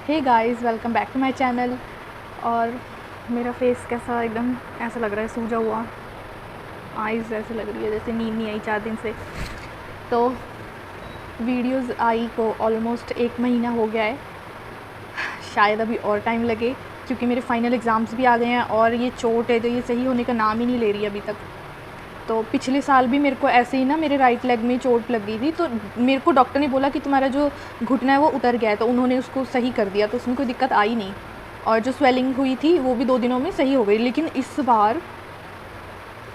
Hey guys, welcome back to my channel. और मेरा face कैसा, एकदम ऐसा लग रहा है सूजा हुआ। आइज़ ऐसे लग रही है जैसे नींद नहीं आई 4 दिन से। तो वीडियोस आई को ऑलमोस्ट 1 महीना हो गया है। शायद अभी और टाइम लगे क्योंकि मेरे फाइनल एग्ज़ाम्स भी आ गए हैं और ये चोट है जो ये सही होने का नाम ही नहीं ले रही अभी तक। तो पिछले साल भी मेरे को ऐसे ही ना मेरे राइट लेग में चोट लग गई थी। तो मेरे को डॉक्टर ने बोला कि तुम्हारा जो घुटना है वो उतर गया है, तो उन्होंने उसको सही कर दिया, तो उसमें कोई दिक्कत आई नहीं। और जो स्वेलिंग हुई थी वो भी 2 दिनों में सही हो गई। लेकिन इस बार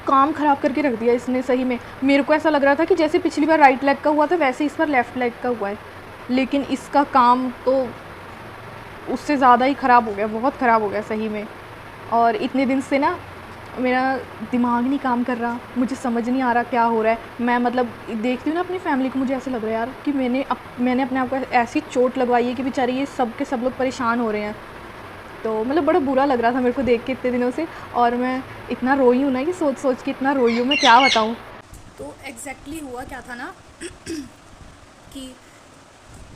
काम ख़राब करके रख दिया इसने सही में। मेरे को ऐसा लग रहा था कि जैसे पिछली बार राइट लेग का हुआ था वैसे इस बार लेफ़्ट लेग का हुआ है, लेकिन इसका काम तो उससे ज़्यादा ही ख़राब हो गया, बहुत ख़राब हो गया सही में। और इतने दिन से ना मेरा दिमाग नहीं काम कर रहा, मुझे समझ नहीं आ रहा क्या हो रहा है। मैं मतलब देखती हूँ ना अपनी फैमिली को, मुझे ऐसा लग रहा है यार कि मैंने अपने आप को ऐसी चोट लगवाई है कि बेचारे ये सब के सब लोग परेशान हो रहे हैं। तो मतलब बड़ा बुरा लग रहा था मेरे को देख के इतने दिनों से। और मैं इतना रोई हूँ ना कि सोच सोच के इतना रोई हूँ, मैं क्या बताऊँ। तो एग्जैक्टली हुआ क्या था ना कि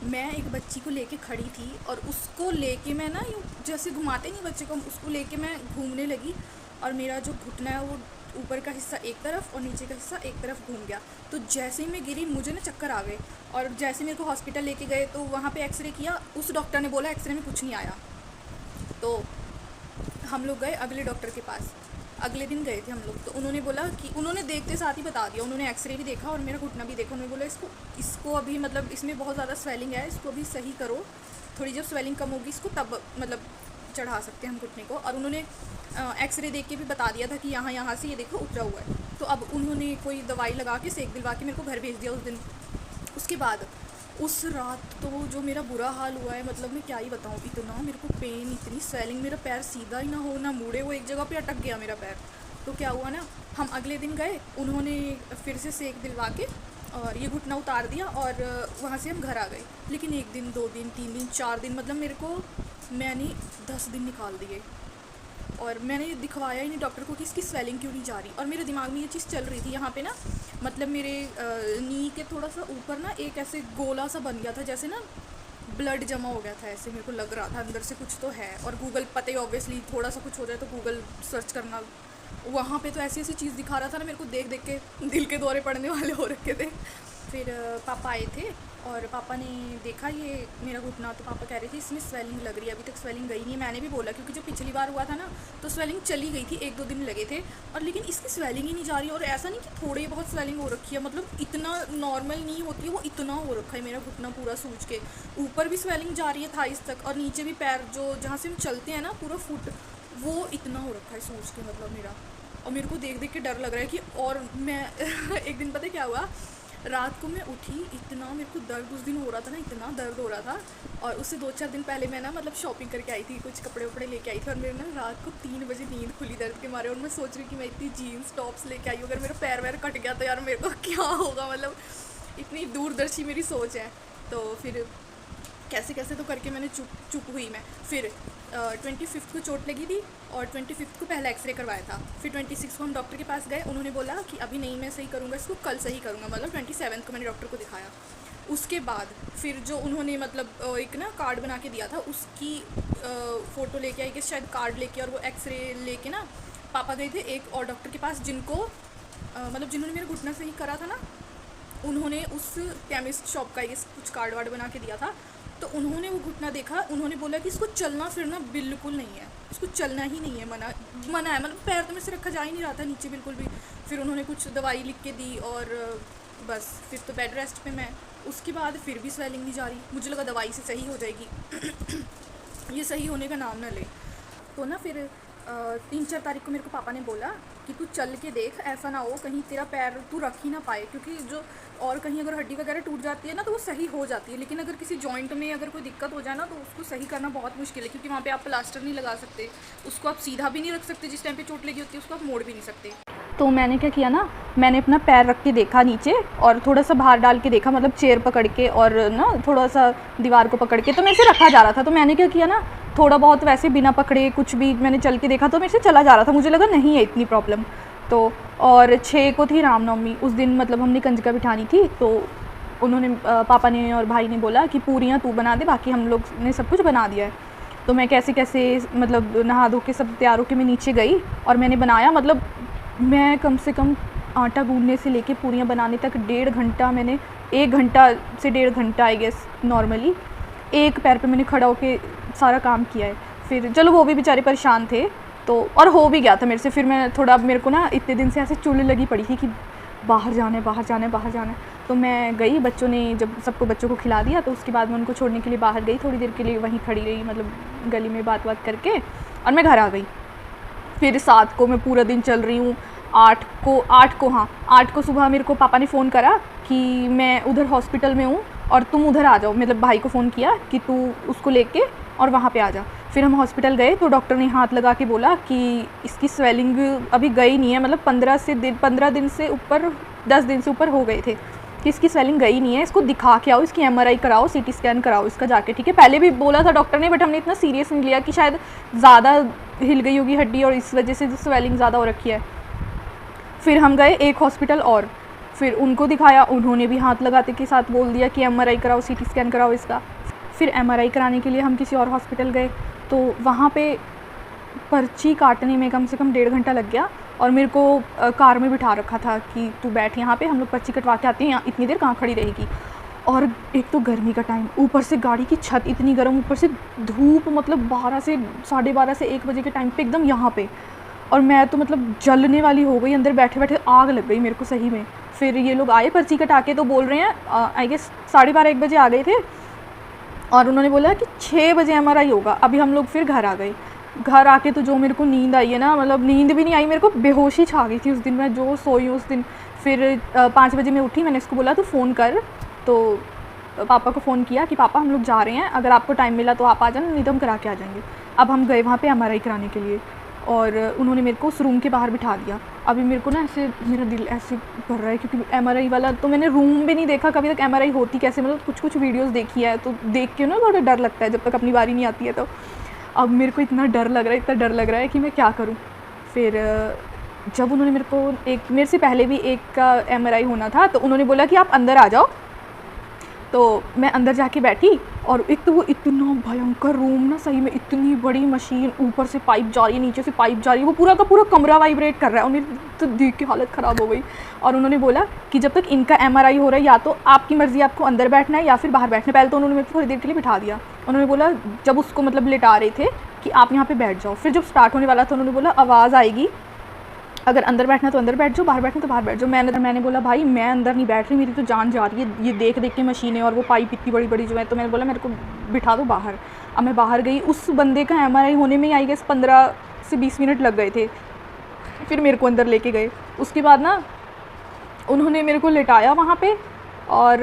मैं एक बच्ची को लेके खड़ी थी और उसको लेके मैं ना यूँ जैसे घुमाते नहीं बच्चे को, उसको लेके मैं घूमने लगी और मेरा जो घुटना है वो ऊपर का हिस्सा एक तरफ और नीचे का हिस्सा एक तरफ घूम गया। तो जैसे ही मैं गिरी मुझे ना चक्कर आ गए और जैसे मेरे को हॉस्पिटल लेके गए तो वहाँ पे एक्सरे किया। उस डॉक्टर ने बोला एक्सरे में कुछ नहीं आया। तो हम लोग गए अगले डॉक्टर के पास, अगले दिन गए थे हम लोग। तो उन्होंने बोला कि उन्होंने देखते साथ ही बता दिया, उन्होंने एक्सरे भी देखा और मेरा घुटना भी देखा। उन्होंने बोला इसको अभी मतलब इसमें बहुत ज़्यादा स्वेलिंग है, इसको अभी सही करो, थोड़ी जब स्वेलिंग कम होगी इसको तब मतलब चढ़ा सकते हैं हम घुटने को। और उन्होंने एक्सरे देख के भी बता दिया था कि यहाँ से ये देखो उतरा हुआ है। तो अब उन्होंने कोई दवाई लगा के सेक दिलवा के मेरे को घर भेज दिया उस दिन। उसके बाद उस रात तो जो मेरा बुरा हाल हुआ है, मतलब मैं क्या ही बताऊँ, इतना मेरे को पेन, इतनी स्वेलिंग, मेरा पैर सीधा ही ना हो ना मुड़े, वो एक जगह पे अटक गया मेरा पैर। तो क्या हुआ ना, हम अगले दिन गए, उन्होंने फिर से सेक दिलवा के और ये घुटना उतार दिया और वहाँ से हम घर आ गए। लेकिन 1 दिन 2 दिन 3 दिन 4 दिन मतलब मेरे को, मैंने 10 दिन निकाल दिए और मैंने दिखवाया ही नहीं डॉक्टर को कि इसकी स्वेलिंग क्यों नहीं जा रही। और मेरे दिमाग में ये चीज़ चल रही थी यहाँ पे ना, मतलब मेरे नी के थोड़ा सा ऊपर ना एक ऐसे गोला सा बन गया था, जैसे ना ब्लड जमा हो गया था, ऐसे मेरे को लग रहा था अंदर से कुछ तो है। और गूगल पता ही ऑब्वियसली, थोड़ा सा कुछ हो जाए तो गूगल सर्च करना, वहाँ पे तो ऐसी ऐसी चीज़ दिखा रहा था ना मेरे को, देख देख के दिल के दौरे पड़ने वाले हो रखे थे। फिर पापा आए थे और पापा ने देखा ये मेरा घुटना, तो पापा कह रहे थे इसमें स्वेलिंग लग रही है, अभी तक स्वेलिंग गई नहीं है। मैंने भी बोला क्योंकि जब पिछली बार हुआ था ना तो स्वेलिंग चली गई थी, 1-2 दिन लगे थे, और लेकिन इसकी स्वेलिंग ही नहीं जा रही। और ऐसा नहीं कि थोड़ी बहुत स्वेलिंग हो रखी है, मतलब इतना नॉर्मल नहीं होती है वो, इतना हो रखा है मेरा घुटना पूरा सूज के। ऊपर भी स्वेलिंग जा रही है थाइस तक और नीचे भी पैर जो जहाँ से हम चलते हैं ना पूरा फुट, वो इतना हो रखा है सूज के मतलब मेरा। और मेरे को देख देख के डर लग रहा है कि और मैं एक दिन पता है क्या हुआ, रात को मैं उठी, इतना मेरे को दर्द उस दिन हो रहा था ना, इतना दर्द हो रहा था। और उससे 2-4 दिन पहले मैं ना मतलब शॉपिंग करके आई थी, कुछ कपड़े वपड़े लेके आई थी, और मेरे ना रात को 3 बजे नींद खुली दर्द के मारे। और मैं सोच रही कि मैं इतनी जीन्स टॉप्स लेके आई हूँ, अगर मेरा पैर वैर कट गया तो यार मेरे को क्या होगा, मतलब इतनी दूरदर्शी मेरी सोच है। तो फिर कैसे कैसे तो करके मैंने चुप हुई मैं। फिर 25 को चोट लगी थी और 25 को पहला एक्सरे करवाया था। फिर 26 को हम डॉक्टर के पास गए, उन्होंने बोला कि अभी नहीं मैं सही करूँगा इसको, कल सही करूँगा, मतलब 27 को मैंने डॉक्टर को दिखाया। उसके बाद फिर जो उन्होंने मतलब एक ना कार्ड बना के दिया था, उसकी फ़ोटो लेके आई कि शायद कार्ड लेके, और वो एक्सरे लेके ना पापा गए थे एक और डॉक्टर के पास, जिनको मतलब जिन्होंने मेरा घुटना सही करा था ना, उन्होंने उस केमिस्ट शॉप का ये कुछ कार्ड वार्ड बना के दिया था। तो उन्होंने वो घुटना देखा, उन्होंने बोला कि इसको चलना फिरना बिल्कुल नहीं है, इसको चलना ही नहीं है, मना है, मतलब पैर तो मेरे से रखा जा ही नहीं रहा था नीचे बिल्कुल भी। फिर उन्होंने कुछ दवाई लिख के दी और बस फिर तो बेड रेस्ट पे मैं। उसके बाद फिर भी स्वेलिंग नहीं जा रही, मुझे लगा दवाई से सही हो जाएगी ये सही होने का नाम ना ले। तो ना फिर 3-4 तारीख को मेरे को पापा ने बोला कि तू चल के देख, ऐसा ना हो कहीं तेरा पैर तू रख ही ना पाए, क्योंकि जो और कहीं अगर हड्डी वगैरह टूट जाती है ना तो वो सही हो जाती है, लेकिन अगर किसी जॉइंट में अगर कोई दिक्कत हो जाए ना तो उसको सही करना बहुत मुश्किल है, क्योंकि वहाँ पे आप प्लास्टर नहीं लगा सकते, उसको आप सीधा भी नहीं रख सकते, जिस टाइम पे चोट लगी होती है उसको आप मोड़ भी नहीं सकते। तो मैंने क्या किया ना, मैंने अपना पैर रख के देखा नीचे और थोड़ा सा बाहर डाल के देखा, मतलब चेयर पकड़ के और ना थोड़ा सा दीवार को पकड़ के, तो मेरे से रखा जा रहा था। तो मैंने क्या किया ना, थोड़ा बहुत वैसे बिना पकड़े कुछ भी मैंने चल के देखा तो मेरे से चला जा रहा था, मुझे लगा नहीं है इतनी प्रॉब्लम। तो और 6 को थी रामनवमी, उस दिन मतलब हमने कंजका बिठानी थी, तो उन्होंने पापा ने और भाई ने बोला कि पूरियाँ तू बना दे, बाकी हम लोग ने सब कुछ बना दिया है। तो मैं कैसे कैसे मतलब नहा धो के सब तैयार होके मैं नीचे गई और मैंने बनाया। मतलब मैं कम से कम आटा गूँधने से लेके पूरियाँ बनाने तक 1.5 घंटा, मैंने 1 घंटा से 1.5 घंटा आई गेस नॉर्मली एक पैर पे मैंने खड़ा होके सारा काम किया है। फिर चलो वो भी बेचारे परेशान थे तो, और हो भी गया था मेरे से। फिर मैं थोड़ा, मेरे को ना इतने दिन से ऐसे चुल लगी पड़ी थी कि बाहर जाना है, बाहर जाना है, बाहर जाना है। तो मैं गई, बच्चों ने जब सबको बच्चों को खिला दिया तो उसके बाद मैं उनको छोड़ने के लिए बाहर गई, थोड़ी देर के लिए वहीं खड़ी रही, मतलब गली में बात करके, और मैं घर आ गई। फिर 7 को मैं पूरा दिन चल रही हूँ। 8 को सुबह मेरे को पापा ने फ़ोन करा कि मैं उधर हॉस्पिटल में हूँ और तुम उधर आ जाओ। मतलब भाई को फ़ोन किया कि तू उसको लेके और वहाँ पे आ जा। फिर हम हॉस्पिटल गए तो डॉक्टर ने हाथ लगा के बोला कि इसकी स्वेलिंग अभी गई नहीं है, मतलब 15 दिन से ऊपर, 10 दिन से ऊपर हो गए थे कि इसकी स्वेलिंग गई नहीं है, इसको दिखा के आओ, इसकी MRI कराओ, CT स्कैन कराओ इसका जाके, ठीक है। पहले भी बोला था डॉक्टर ने, बट हमने इतना सीरियस नहीं लिया कि शायद ज़्यादा हिल गई होगी हड्डी और इस वजह से स्वेलिंग ज़्यादा हो रखी है। फिर हम गए एक हॉस्पिटल और, फिर उनको दिखाया, उन्होंने भी हाथ लगाते के साथ बोल दिया कि MRI कराओ, CT स्कैन कराओ इसका। फिर MRI कराने के लिए हम किसी और हॉस्पिटल गए तो वहाँ पे पर्ची काटने में कम से कम 1.5 घंटा लग गया और मेरे को कार में बिठा रखा था कि तू बैठ यहाँ पे, हम लोग पर्ची कटवा के आते हैं, यहाँ इतनी देर कहाँ खड़ी रहेगी। और एक तो गर्मी का टाइम, ऊपर से गाड़ी की छत इतनी गर्म, ऊपर से धूप, मतलब 12 से 12:30 से 1 बजे के टाइम पे एकदम यहाँ पे, और मैं तो मतलब जलने वाली हो गई, अंदर बैठे बैठे आग लग गई मेरे को सही में। फिर ये लोग आए पर्ची कटा के, तो बोल रहे हैं आई गेस 12:30-1 बजे आ गए थे और उन्होंने बोला कि 6 बजे MRI होगा। अभी हम लोग फिर घर आ गए। घर आके तो जो मेरे को नींद आई है ना, मतलब नींद भी नहीं आई, मेरे को बेहोशी छा गई थी उस दिन, मैं जो सोई हूँ उस दिन। फिर 5 बजे मैं उठी, मैंने इसको बोला तो फ़ोन कर, तो पापा को फ़ोन किया कि पापा हम लोग जा रहे हैं, अगर आपको टाइम मिला तो आप आ जाना, नहीं तो हम करा के आ जाएंगे। अब हम गए वहाँ पे MRI कराने के लिए और उन्होंने मेरे को उस रूम के बाहर बिठा दिया। अभी मेरे को ना ऐसे, मेरा दिल ऐसे भर रहा है क्योंकि MRI वाला तो मैंने रूम भी नहीं देखा कभी तक, MRI होती कैसे, मतलब कुछ वीडियोस देखी है तो देख के ना थोड़ा डर लगता है जब तक अपनी बारी नहीं आती है। तो अब मेरे को इतना डर लग रहा है कि मैं क्या करूँ। फिर जब उन्होंने मेरे को मेरे से पहले भी एक का MRI होना था, तो उन्होंने बोला कि आप अंदर आ जाओ। तो मैं अंदर जाके बैठी और एक तो वो इतना भयंकर रूम ना, सही में इतनी बड़ी मशीन, ऊपर से पाइप जा रही है, नीचे से पाइप जा रही है, वो पूरा का पूरा कमरा वाइब्रेट कर रहा है और मेरी तो देख के हालत ख़राब हो गई। और उन्होंने बोला कि जब तक इनका MRI हो रहा है या तो आपकी मर्ज़ी, आपको अंदर बैठना है या फिर बाहर बैठना है। पहले तो उन्होंने मेरे को थोड़ी देर के लिए बिठा दिया। उन्होंने बोला, जब उसको मतलब लिटा रहे थे कि आप यहाँ पर बैठ जाओ, फिर जब स्टार्ट होने वाला था उन्होंने बोला आवाज़ आएगी, अगर अंदर बैठना तो अंदर बैठ जाओ, बाहर बैठना तो बाहर बैठ जाओ। मैंने बोला भाई मैं अंदर नहीं बैठ रही, मेरी तो जान जा रही है ये देख के मशीनें और वो पाइप इतनी बड़ी बड़ी जो है। तो मैंने बोला मेरे को बिठा दो बाहर। अब मैं बाहर गई, उस बंदे का MRI होने में आई गेस 15 से 20 मिनट लग गए थे। फिर मेरे को अंदर लेके गए। उसके बाद ना उन्होंने मेरे को लिटाया वहाँ पर और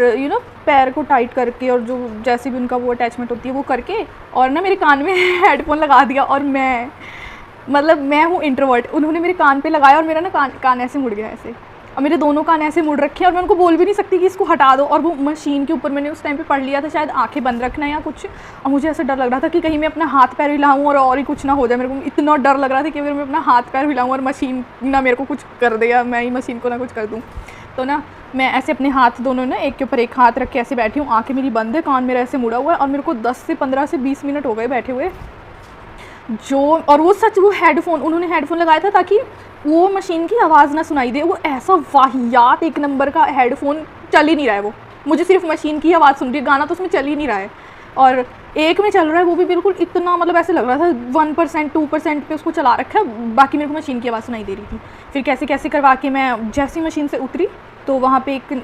पैर को टाइट करके और जो जैसे भी उनका वो अटैचमेंट होती है वो करके, और ना मेरे कान में हेडफोन लगा दिया। और मैं हूँ इंट्रोवर्ट, उन्होंने मेरे कान पे लगाया और मेरा ना कान ऐसे मुड़ गया ऐसे, और मेरे दोनों कान ऐसे मुड़ रखे हैं और मैं उनको बोल भी नहीं सकती कि इसको हटा दो। और वो मशीन के ऊपर मैंने उस टाइम पे पढ़ लिया था शायद आंखें बंद रखना या कुछ, और मुझे ऐसा डर लग रहा था कि कहीं मैं अपना हाथ पैर हिलाऊँ और ही कुछ ना हो जाए। मेरे को इतना डर लग रहा था कि अगर मैं अपना हाथ पैर हिलाऊँ और मशीन ना मेरे को कुछ कर दे या मैं ही मशीन को ना कुछ कर दूँ। तो ना मैं ऐसे अपने हाथ दोनों ना एक के ऊपर एक हाथ रख के ऐसे बैठी हूँ, आँखें मेरी बंद है, कान मेरा ऐसे मुड़ा हुआ है, और मेरे को 10 से 15 से 20 मिनट हो गए बैठे हुए। और वो हेडफोन उन्होंने हेडफोन लगाया था ताकि वो मशीन की आवाज़ ना सुनाई दे। वो ऐसा वाहियात एक नंबर का हेडफोन, चल ही नहीं रहा है वो, मुझे सिर्फ मशीन की आवाज़ सुन रही है, गाना तो उसमें चल ही नहीं रहा है। और एक में चल रहा है वो भी बिल्कुल इतना, मतलब ऐसे लग रहा था 1% 2% पे उसको चला रखा है, बाकी मेरे को मशीन की आवाज़ सुनाई दे रही थी। फिर कैसे कैसे करवा के मैं जैसी मशीन से उतरी तो वहाँ पे एक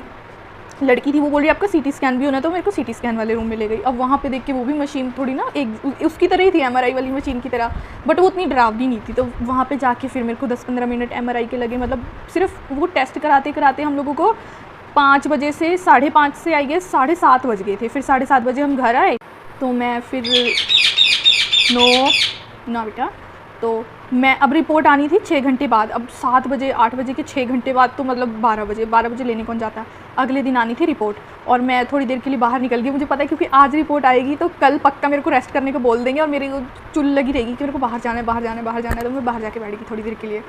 लड़की थी, वो बोल रही आपका CT स्कैन भी होना है, तो मेरे को CT स्कैन वाले रूम में ले गई। अब वहाँ पे देख के वो भी मशीन थोड़ी ना एक उसकी तरह ही थी, MRI वाली मशीन की तरह, बट वो उतनी डरावनी नहीं थी। तो वहाँ पे जाके फिर मेरे को 10-15 मिनट MRI के लगे, मतलब सिर्फ वो टेस्ट कराते कराते हम लोगों को 5 बजे से 5:30 से आई गेस 7:30 बज गए थे। फिर 7:30 बजे हम घर आए तो मैं फिर ना बेटा, तो मैं अब रिपोर्ट आनी थी 6 घंटे बाद। अब 7 बजे 8 बजे के 6 घंटे बाद तो मतलब 12 बजे लेने कौन जाता। अगले दिन आनी थी रिपोर्ट और मैं थोड़ी देर के लिए बाहर निकल गई। मुझे पता है क्योंकि आज रिपोर्ट आएगी तो कल पक्का मेरे को रेस्ट करने को बोल देंगे और मेरी चुल लगी रहेगी कि मेरे को बाहर जाना है। तो मैं बाहर जाके बैठ गई थोड़ी देर के लिए।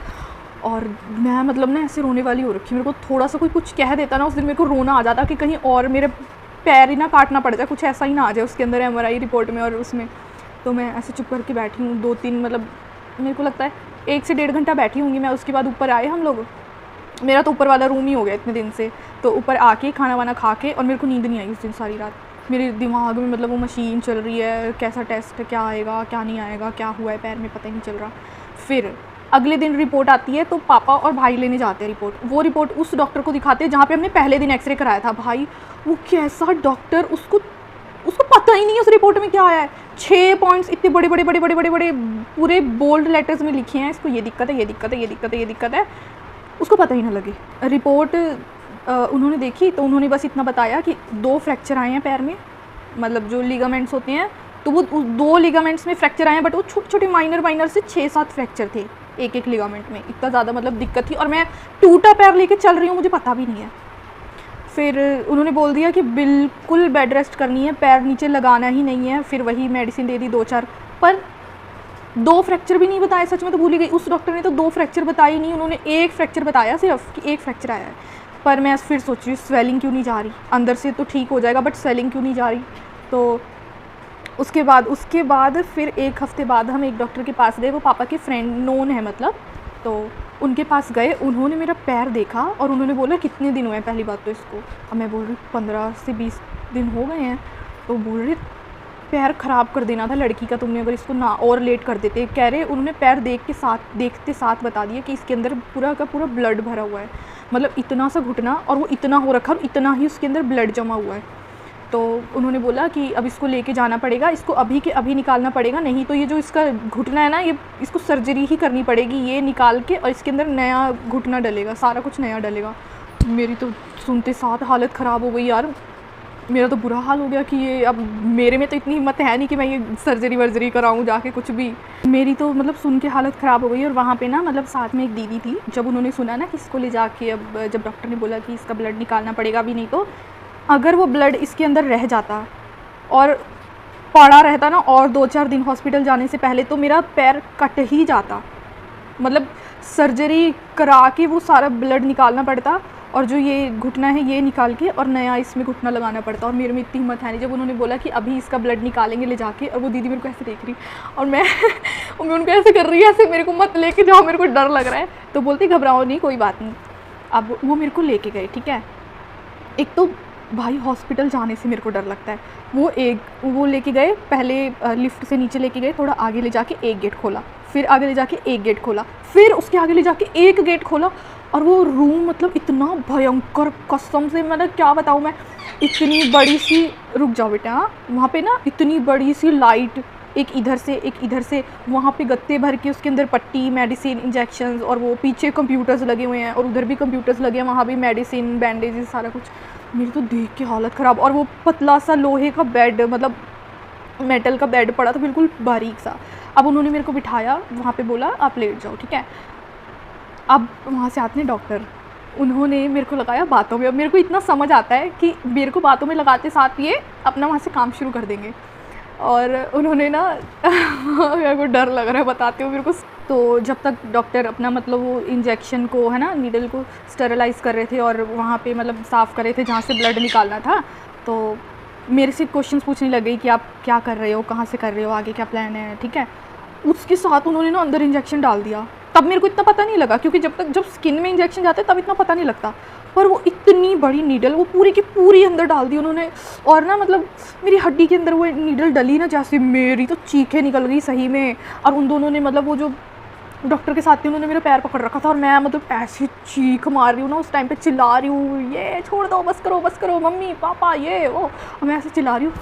और मैं मतलब ना ऐसे रोने वाली हो रखी, मेरे को थोड़ा सा कोई कुछ कह देता ना उस दिन, मेरे को रोना आ जाता कि कहीं और मेरे पैर ही ना काटना पड़ जाए, कुछ ऐसा ही ना आ जाए उसके अंदर MRI रिपोर्ट में और उसमें। तो मैं ऐसे चुप करके बैठी हूँ 2-3 मतलब मेरे को लगता है 1 से 1.5 घंटा बैठी होंगी मैं। उसके बाद ऊपर आए हम लोग, मेरा तो ऊपर वाला रूम ही हो गया इतने दिन से। तो ऊपर आके खाना वाना खा के, और मेरे को नींद नहीं आई उस दिन सारी रात। मेरे दिमाग में मतलब वो मशीन चल रही है, कैसा टेस्ट, क्या आएगा क्या नहीं आएगा, क्या हुआ है पैर में, पता ही नहीं चल रहा। फिर अगले दिन रिपोर्ट आती है तो पापा और भाई लेने जाते हैं रिपोर्ट। वो रिपोर्ट उस डॉक्टर को दिखाते हैं जहाँ पे हमने पहले दिन एक्सरे कराया था। भाई वो कैसा डॉक्टर, उसको पता ही नहीं है उस रिपोर्ट में क्या आया है। 6 पॉइंट्स इतने बड़े बड़े बड़े बड़े बड़े बड़े पूरे बोल्ड लेटर्स में लिखे हैं, इसको ये दिक्कत है, ये दिक्कत है, ये दिक्कत है, ये दिक्कत है। उसको पता ही ना लगे। रिपोर्ट उन्होंने देखी तो उन्होंने बस इतना बताया कि 2 फ्रैक्चर आए हैं पैर में, मतलब जो लिगामेंट्स होते हैं, तो वो 2 लिगामेंट्स में फ्रैक्चर आए हैं, बट वो छोटे छोटे माइनर से 6-7 फ्रैक्चर थे एक लिगामेंट में। इतना ज़्यादा मतलब दिक्कत थी, और मैं टूटा पैर लेके चल रही हूँ, मुझे पता भी नहीं है। फिर उन्होंने बोल दिया कि बिल्कुल बेड रेस्ट करनी है, पैर नीचे लगाना ही नहीं है। फिर वही मेडिसिन दे दी 2-4, पर 2 फ्रैक्चर भी नहीं बताए। सच में तो भूल ही गई, उस डॉक्टर ने तो 2 फ्रैक्चर बताई नहीं, उन्होंने 1 फ्रैक्चर बताया सिर्फ कि 1 फ्रैक्चर आया है। पर मैं फिर सोच रही हूँ स्वेलिंग क्यों नहीं जा रही, अंदर से तो ठीक हो जाएगा बट स्वेलिंग क्यों नहीं जा रही। तो उसके बाद फिर 1 हफ़्ते बाद हम एक डॉक्टर के पास गए, वो पापा के फ्रेंड नोन है मतलब, तो उनके पास गए। उन्होंने मेरा पैर देखा और उन्होंने बोला कितने दिन हुए हैं पहली बात तो इसको। अब मैं बोल रही 15 से 20 दिन हो गए हैं। तो बोल रहे पैर ख़राब कर देना था लड़की का तुमने, अगर इसको ना और लेट कर देते। कह रहे उन्होंने पैर देखते साथ बता दिया कि इसके अंदर पूरा का पूरा ब्लड भरा हुआ है, मतलब इतना सा घुटना और वो इतना हो रखा और इतना ही उसके अंदर ब्लड जमा हुआ है। तो उन्होंने बोला कि अब इसको लेके जाना पड़ेगा, इसको अभी के अभी निकालना पड़ेगा, नहीं तो ये जो इसका घुटना है ना, ये इसको सर्जरी ही करनी पड़ेगी ये निकाल के, और इसके अंदर नया घुटना डलेगा, सारा कुछ नया डलेगा। मेरी तो सुनते साथ हालत ख़राब हो गई यार, मेरा तो बुरा हाल हो गया कि ये अब मेरे में तो इतनी हिम्मत है नहीं कि मैं ये सर्जरी वर्जरी कराऊँ जाके कुछ भी। मेरी तो मतलब सुन के हालत ख़राब हो गई। और वहाँ पे ना मतलब साथ में एक दीदी थी, जब उन्होंने सुना ना कि इसको ले जाके, अब जब डॉक्टर ने बोला कि इसका ब्लड निकालना पड़ेगा अभी, नहीं तो अगर वो ब्लड इसके अंदर रह जाता और पड़ा रहता ना और 2-4 दिन हॉस्पिटल जाने से पहले, तो मेरा पैर कट ही जाता। मतलब सर्जरी करा के वो सारा ब्लड निकालना पड़ता, और जो ये घुटना है ये निकाल के और नया इसमें घुटना लगाना पड़ता। और मेरे में इतनी हिम्मत है नहीं। जब उन्होंने बोला कि अभी इसका ब्लड निकालेंगे ले जाके, और वो दीदी मेरे को ऐसे देख रही और मैं उनको ऐसे कर रही है, ऐसे मेरे को मत लेके जाओ, मेरे को डर लग रहा है। तो बोलती घबराओ नहीं, कोई बात नहीं। अब वो मेरे को लेके गए, ठीक है। एक तो भाई हॉस्पिटल जाने से मेरे को डर लगता है। वो लेके गए, पहले लिफ्ट से नीचे लेके गए, थोड़ा आगे ले जाके एक गेट खोला, फिर आगे ले जाके एक गेट खोला, फिर उसके आगे ले जाके एक गेट खोला। और वो रूम मतलब इतना भयंकर, कसम से मतलब क्या बताऊँ मैं, इतनी बड़ी सी, रुक जाओ बेटा, वहाँ पे ना इतनी बड़ी सी लाइट, एक इधर से, वहाँ पे गत्ते भर के उसके अंदर पट्टी, मेडिसिन, इंजेक्शंस, और वो पीछे कंप्यूटर्स लगे हुए हैं और उधर भी कंप्यूटर्स लगे हैं, वहाँ भी मेडिसिन, बैंडेजेस, सारा कुछ। मेरी तो देख के हालत ख़राब। और वो पतला सा लोहे का बेड, मतलब मेटल का बेड पड़ा था बिल्कुल बारीक सा। अब उन्होंने मेरे को बिठाया, वहाँ पे बोला आप लेट जाओ, ठीक है। अब वहाँ से आते हैं डॉक्टर, उन्होंने मेरे को लगाया बातों में। अब मेरे को इतना समझ आता है कि मेरे को बातों में लगाते साथ ये अपना वहाँ से काम शुरू कर देंगे। और उन्होंने ना मेरे को डर लग रहा है बताते हुए मेरे को। तो जब तक डॉक्टर अपना मतलब वो इंजेक्शन को है ना, नीडल को स्टेरलाइज़ कर रहे थे और वहाँ पे मतलब साफ़ कर रहे थे जहाँ से ब्लड निकालना था, तो मेरे से क्वेश्चंस पूछने लगे कि आप क्या कर रहे हो, कहाँ से कर रहे हो, आगे क्या प्लान है, ठीक है। उसके साथ उन्होंने ना अंदर इंजेक्शन डाल दिया। तब मेरे को इतना पता नहीं लगा, क्योंकि जब स्किन में इंजेक्शन जाता है तब इतना पता नहीं लगता। पर वो इतनी बड़ी नीडल वो पूरी की पूरी अंदर डाल दी उन्होंने। और ना मतलब मेरी हड्डी के अंदर वो नीडल डली ना, जैसे मेरी तो चीखें निकल गई सही में। और उन दोनों ने मतलब वो जो डॉक्टर के साथ थी उन्होंने मेरा पैर पकड़ रखा था, और मैं मतलब ऐसी चीख मार रही हूँ ना उस टाइम पे, चिल्ला रही हूँ ये छोड़ दो, बस करो मम्मी पापा ये वो, और मैं ऐसे चिल्ला रही हूँ।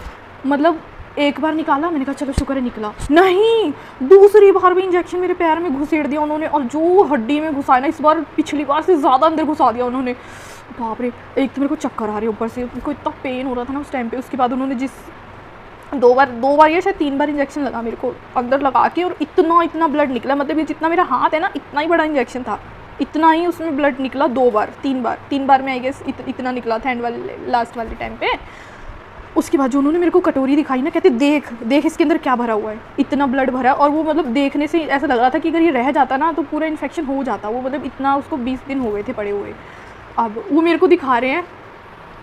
मतलब एक बार निकाला, मैंने कहा चलो शुक्र है निकला, नहीं दूसरी बार भी इंजेक्शन मेरे पैर में घुसेड़ दिया उन्होंने। और जो हड्डी में घुसाया ना, इस बार पिछली बार से ज़्यादा अंदर घुसा दिया उन्होंने। बाप रे, एक तो मेरे को चक्कर आ रही है ऊपर से, मेरे को इतना पेन हो रहा था ना उस टाइम पे। उसके बाद उन्होंने दो बार या शायद 3 बार इंजेक्शन लगा मेरे को अंदर लगा के, और इतना ब्लड निकला, मतलब ये जितना मेरा हाथ है ना इतना ही बड़ा इंजेक्शन था, इतना ही उसमें ब्लड निकला 3 बार में आई गेस इतना निकला था एंड वाले लास्ट वाले टाइम पे। उसके बाद जो उन्होंने मेरे को कटोरी दिखाई ना, कहते देख देख इसके अंदर क्या भरा हुआ है, इतना ब्लड भरा है। और वो मतलब देखने से ऐसा लग रहा था कि अगर ये रह जाता ना तो पूरा इन्फेक्शन हो जाता। वो मतलब इतना, उसको 20 दिन हो गए थे पड़े हुए। अब वो मेरे को दिखा रहे हैं,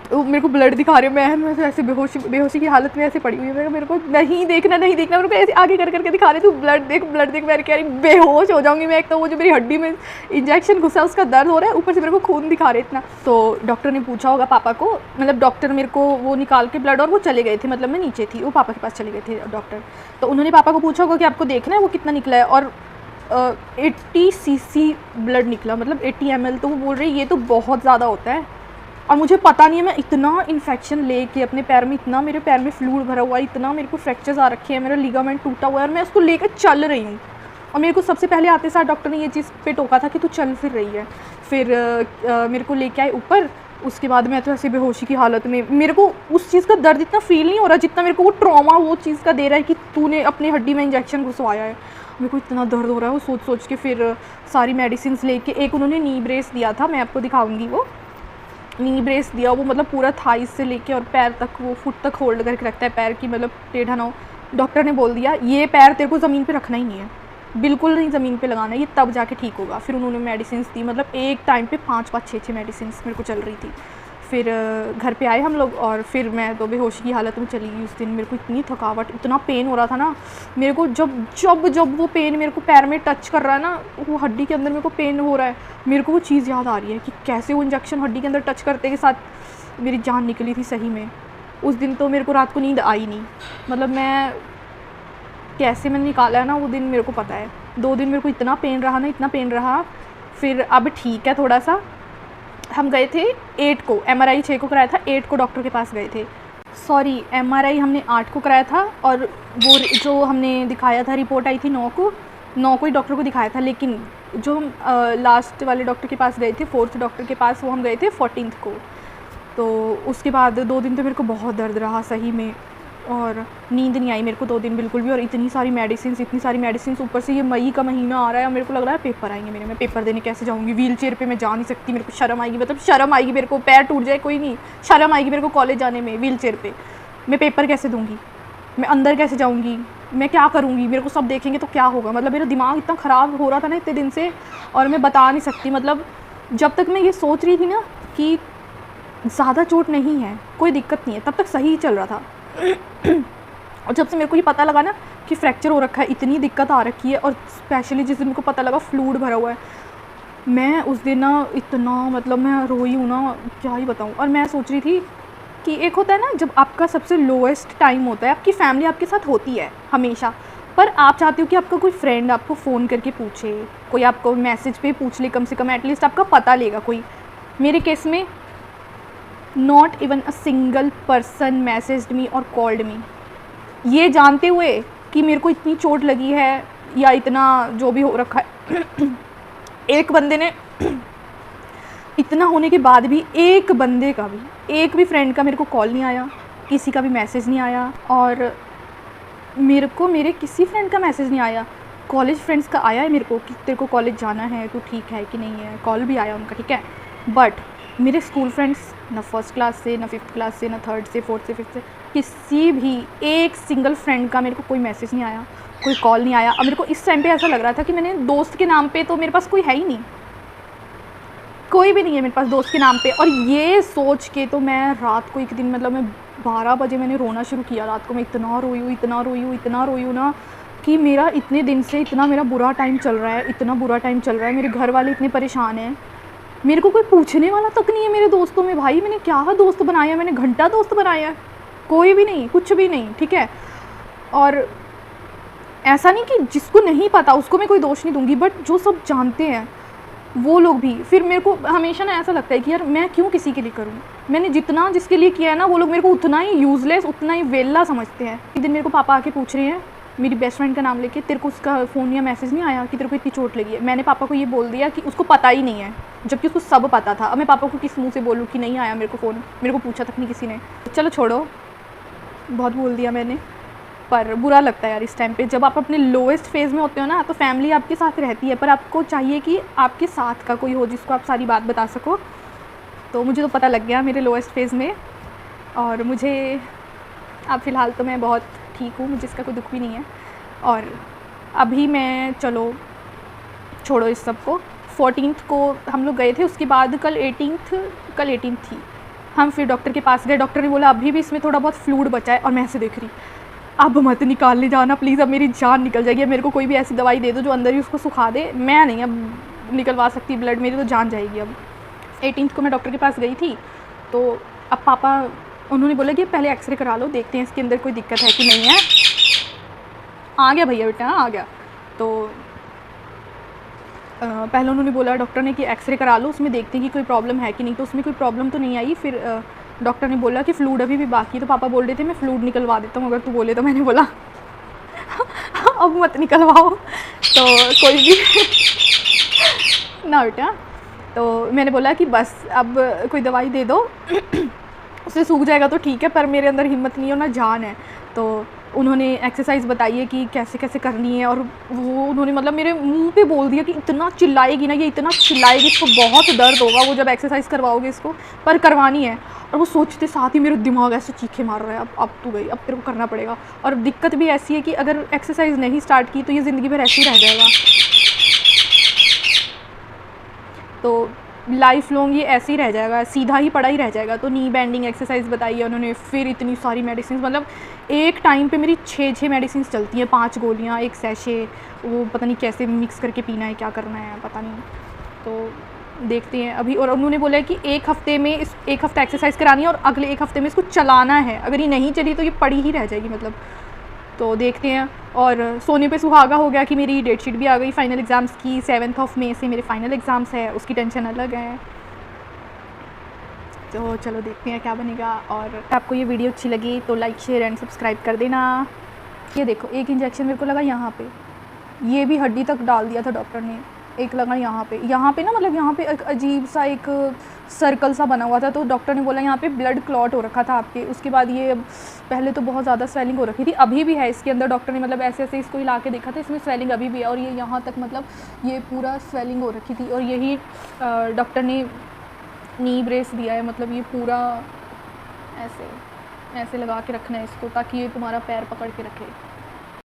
वो मेरे को ब्लड दिखा रहे हैं, मैं ऐसे बेहोशी की हालत में ऐसे पड़ी हुई है। मेरे को नहीं देखना नहीं देखना, मेरे को ऐसे आगे कर करके दिखा रहे, तू ब्लड देख मैं कह रही बेहोश हो जाऊंगी मैं। एक तो वो जो मेरी हड्डी में इंजेक्शन घुसा उसका दर्द हो रहा है, ऊपर से मेरे को खून दिखा रहे इतना। तो डॉक्टर ने पूछा होगा पापा को, मतलब डॉक्टर मेरे को वो निकाल के ब्लड, और वो चले गए थे, मतलब मैं नीचे थी, वो पापा के पास चले गए थे डॉक्टर। तो उन्होंने पापा को पूछा होगा कि आपको देखना है वो कितना निकला है, और 80 cc ब्लड निकला, मतलब 80 ml। तो वो बोल रही ये तो बहुत ज़्यादा होता है। और मुझे पता नहीं है, मैं इतना इन्फेक्शन लेके अपने पैर में, इतना मेरे पैर में फ्लूइड भरा हुआ है, इतना मेरे को फ्रैक्चर्स आ रखे हैं, मेरा लिगामेंट टूटा हुआ है, और मैं उसको लेकर चल रही हूँ। और मेरे को सबसे पहले आते साथ डॉक्टर ने ये चीज़ पे टोका था कि तू चल फिर रही है। फिर मेरे को लेके आए ऊपर। उसके बाद मैं तो ऐसे बेहोशी की हालत में, मेरे को उस चीज़ का दर्द इतना फील नहीं हो रहा जितना मेरे को वो ट्रॉमा वो चीज़ का दे रहा है कि तूने अपनी हड्डी में इंजेक्शन घुसवाया है। मेरे को इतना दर्द हो रहा है वो सोच सोच के। फिर सारी मेडिसिन लेके, एक उन्होंने नी ब्रेस दिया था, मैं आपको दिखाऊंगी वो नी ब्रेस दिया। वो मतलब पूरा थाइस से लेके और पैर तक, वो फुट तक होल्ड करके रखता है पैर की, मतलब टेढ़ा ना हो। डॉक्टर ने बोल दिया ये पैर तेरे को ज़मीन पे रखना ही नहीं है, बिल्कुल नहीं ज़मीन पे लगाना है, ये तब जाके ठीक होगा। फिर उन्होंने मेडिसिन दी, मतलब एक टाइम पे 5-5 6-6 मेडिसिन मेरे को चल रही थी। फिर घर पे आए हम लोग, और फिर मैं तो बेहोशी की हालत में चली गई उस दिन। मेरे को इतनी थकावट, इतना पेन हो रहा था ना मेरे को, जब वो पेन मेरे को पैर में टच कर रहा है ना, वो हड्डी के अंदर मेरे को पेन हो रहा है, मेरे को वो चीज़ याद आ रही है कि कैसे वो इंजेक्शन हड्डी के अंदर टच करते के साथ मेरी जान निकली थी सही में। उस दिन तो मेरे को रात को नींद आई नहीं, मतलब मैं कैसे मैंने निकाला है ना वो दिन मेरे को पता है। 2 दिन मेरे को इतना पेन रहा ना, इतना पेन रहा। फिर अब ठीक है थोड़ा सा। हम गए थे 8 को, MRI 6 को कराया था, 8 को डॉक्टर के पास गए थे। सॉरी, MRI हमने 8 को कराया था, और वो जो हमने दिखाया था रिपोर्ट आई थी 9 को ही डॉक्टर को दिखाया था। लेकिन जो हम लास्ट वाले डॉक्टर के पास गए थे, 4th डॉक्टर के पास, वो हम गए थे 14th को। तो उसके बाद 2 दिन तो मेरे को बहुत दर्द रहा सही में, और नींद नहीं आई मेरे को 2 दिन बिल्कुल भी। और इतनी सारी मेडिसिन, ऊपर से ये मई का महीना आ रहा है, और मेरे को लग रहा है पेपर आएंगे मेरे, मैं पेपर देने कैसे जाऊँगी, व्हील चेयर पे मैं जा नहीं सकती, मेरे को शर्म आएगी, मतलब शर्म आएगी मेरे को, पैर टूट जाए कोई नहीं, शर्म आएगी मेरे को कॉलेज जाने में व्हील चेयर पर। मैं पेपर कैसे दूँगी, मैं अंदर कैसे जाऊँगी, मैं क्या करूँगी, मेरे को सब देखेंगे तो क्या होगा। मतलब मेरा दिमाग इतना ख़राब हो रहा था ना इतने दिन से, और मैं बता नहीं सकती। मतलब जब तक मैं ये सोच रही थी ना कि ज़्यादा चोट नहीं है, कोई दिक्कत नहीं है, तब तक सही ही चल रहा था। और जब से मेरे को ये पता लगा ना कि फ्रैक्चर हो रखा है, इतनी दिक्कत आ रखी है, और स्पेशली जिस दिन मेरे को पता लगा फ्लूइड भरा हुआ है, मैं उस दिन ना इतना, मतलब मैं रोई हूँ ना, क्या ही बताऊँ। और मैं सोच रही थी कि एक होता है ना जब आपका सबसे लोएस्ट टाइम होता है, आपकी फैमिली आपके साथ होती है हमेशा, पर आप चाहते हो कि आपका कोई फ्रेंड आपको फ़ोन करके पूछे, कोई आपको मैसेज पे पूछ ले, कम से कम एटलीस्ट आपका पता लेगा कोई। मेरे केस में not even a single person messaged me और कॉल्ड मी, ये जानते हुए कि मेरे को इतनी चोट लगी है या इतना जो भी हो रखा है। एक बंदे ने, इतना होने के बाद भी एक बंदे का भी, एक भी फ्रेंड का मेरे को कॉल नहीं आया, किसी का भी मैसेज नहीं आया। और मेरे को मेरे किसी फ्रेंड का मैसेज नहीं आया। कॉलेज फ्रेंड्स का आया है मेरे को कि तेरे को कॉलेज जाना है, तू ठीक है कि नहीं है, कॉल भी आया उनका, ठीक है। बट मेरे स्कूल फ्रेंड्स, ना 1st क्लास से, ना 5th क्लास से, ना 3rd से, 4th से, 5th से, किसी भी एक सिंगल फ्रेंड का मेरे को कोई मैसेज नहीं आया, कोई कॉल नहीं आया। अब मेरे को इस टाइम पे ऐसा लग रहा था कि मैंने दोस्त के नाम पे, तो मेरे पास कोई है ही नहीं, कोई भी नहीं है मेरे पास दोस्त के नाम पे। और ये सोच के तो मैं रात को एक दिन, मतलब मैं 12 बजे मैंने रोना शुरू किया रात को। मैं इतना रोई हूँ ना कि मेरा इतने दिन से इतना मेरा बुरा टाइम चल रहा है, इतना बुरा टाइम चल रहा है। मेरे घर वाले इतने परेशान हैं, मेरे को कोई पूछने वाला तक नहीं है मेरे दोस्तों में। भाई मैंने क्या दोस्त बनाया, मैंने घंटा दोस्त बनाया, कोई भी नहीं, कुछ भी नहीं, ठीक है। और ऐसा नहीं कि जिसको नहीं पता उसको मैं कोई दोष नहीं दूंगी, बट जो सब जानते हैं वो लोग भी। फिर मेरे को हमेशा ना ऐसा लगता है कि यार मैं क्यों किसी के लिए करूँ, मैंने जितना जिसके लिए किया है ना, वो लोग मेरे को उतना ही यूज़लेस, उतना ही वेला समझते हैं। एक दिन मेरे को पापा आके पूछ रहे हैं मेरी बेस्ट फ्रेंड का नाम लेके, तेरे को उसका फ़ोन या मैसेज नहीं आया कि तेरे को इतनी चोट लगी है। मैंने पापा को ये बोल दिया कि उसको पता ही नहीं है, जबकि उसको सब पता था। अब मैं पापा को किस मुँह से बोलूँ कि नहीं आया मेरे को फ़ोन, मेरे को पूछा तक नहीं किसी ने। चलो छोड़ो, बहुत बोल दिया मैंने, पर बुरा लगता है यार इस टाइम पे। जब आप अपने लोएस्ट फेज़ में होते हो ना, तो फैमिली आपके साथ रहती है, पर आपको चाहिए कि आपके साथ का कोई हो जिसको आप सारी बात बता सको। तो मुझे तो पता लग गया मेरे लोएस्ट फेज़ में, और मुझे अब फ़िलहाल तो मैं बहुत ठीक हूँ, मुझे इसका कोई दुख भी नहीं है। और अभी मैं, चलो छोड़ो इस सब को, 14th को हम लोग गए थे, उसके बाद कल 18th थी, हम फिर डॉक्टर के पास गए। डॉक्टर ने बोला अभी भी इसमें थोड़ा बहुत फ्लूइड बचा है, और मैं ऐसे देख रही, अब मत निकालने जाना प्लीज़, अब मेरी जान निकल जाएगी, अब मेरे को कोई भी ऐसी दवाई दे दो जो अंदर ही उसको सुखा दे, मैं नहीं अब निकलवा सकती ब्लड, मेरी तो जान जाएगी अब। 18th को मैं डॉक्टर के पास गई थी, तो अब पापा, उन्होंने बोला कि पहले एक्सरे करा लो, देखते हैं इसके अंदर कोई दिक्कत है कि नहीं है। आ गया भैया बेटा, आ गया। तो पहले उन्होंने बोला डॉक्टर ने कि एक्सरे करा लो, उसमें देखते हैं कि कोई प्रॉब्लम है कि नहीं, तो उसमें कोई प्रॉब्लम तो नहीं आई। फिर डॉक्टर ने बोला कि फ्लूइड अभी भी बाकी है, तो पापा बोल रहे थे मैं फ्लूइड निकलवा देता हूँ अगर तू बोले तो। मैंने बोला अब मत निकलवाओ, तो कोई भी ना बेटा। तो मैंने बोला कि बस अब कोई दवाई दे दो उससे सूख जाएगा तो ठीक है, पर मेरे अंदर हिम्मत नहीं है और ना जान है। तो उन्होंने एक्सरसाइज बताई है कि कैसे कैसे करनी है, और वो उन्होंने मतलब मेरे मुंह पे बोल दिया कि इतना चिल्लाएगी ना ये, इतना चिल्लाएगी, इसको बहुत दर्द होगा वो जब एक्सरसाइज करवाओगे इसको, पर करवानी है। और वो सोचते साथ ही मेरा दिमाग ऐसे चीखे मार रहा है, अब तू गई, अब तेरे को करना पड़ेगा। और दिक्कत भी ऐसी है कि अगर एक्सरसाइज नहीं स्टार्ट की तो ये ज़िंदगी भर ऐसे ही रह जाएगा, तो लाइफ लॉन्ग ये ऐसे ही रह जाएगा, सीधा ही पड़ा ही रह जाएगा। तो नी बैंडिंग एक्सरसाइज बताई है उन्होंने, फिर इतनी सारी मेडिसिन, मतलब एक टाइम पे मेरी 6 मेडिसिन चलती हैं, 5 गोलियाँ, एक सैशे, वो पता नहीं कैसे मिक्स करके पीना है, क्या करना है पता नहीं। तो देखते हैं अभी। और उन्होंने बोला है कि एक हफ़्ते में एक हफ़्ता एक्सरसाइज करानी है और अगले एक हफ़्ते में इसको चलाना है, अगर ये नहीं चली तो ये पड़ी ही रह जाएगी मतलब। तो देखते हैं। और सोने पे सुहागा हो गया कि मेरी डेट शीट भी आ गई फाइनल एग्ज़ाम्स की, 7 मई से मेरे फाइनल एग्ज़ाम्स है, उसकी टेंशन अलग है। तो चलो देखते हैं क्या बनेगा। और आपको ये वीडियो अच्छी लगी तो लाइक शेयर एंड सब्सक्राइब कर देना। ये देखो, एक इंजेक्शन मेरे को लगा यहाँ पे, ये भी हड्डी तक डाल दिया था डॉक्टर ने। एक लगा यहाँ पे ना, मतलब यहाँ पे एक अजीब सा एक सर्कल सा बना हुआ था, तो डॉक्टर ने बोला यहाँ पे ब्लड क्लॉट हो रखा था आपके। उसके बाद ये पहले तो बहुत ज़्यादा स्वेलिंग हो रखी थी, अभी भी है इसके अंदर। डॉक्टर ने मतलब ऐसे ऐसे इसको हिला के देखा था, इसमें स्वेलिंग अभी भी है, और ये यहाँ तक मतलब ये पूरा स्वेलिंग हो रखी थी। और यही डॉक्टर ने नी ब्रेस दिया है, मतलब ये पूरा ऐसे ऐसे लगा के रखना है इसको, ताकि ये तुम्हारा पैर पकड़ के रखे।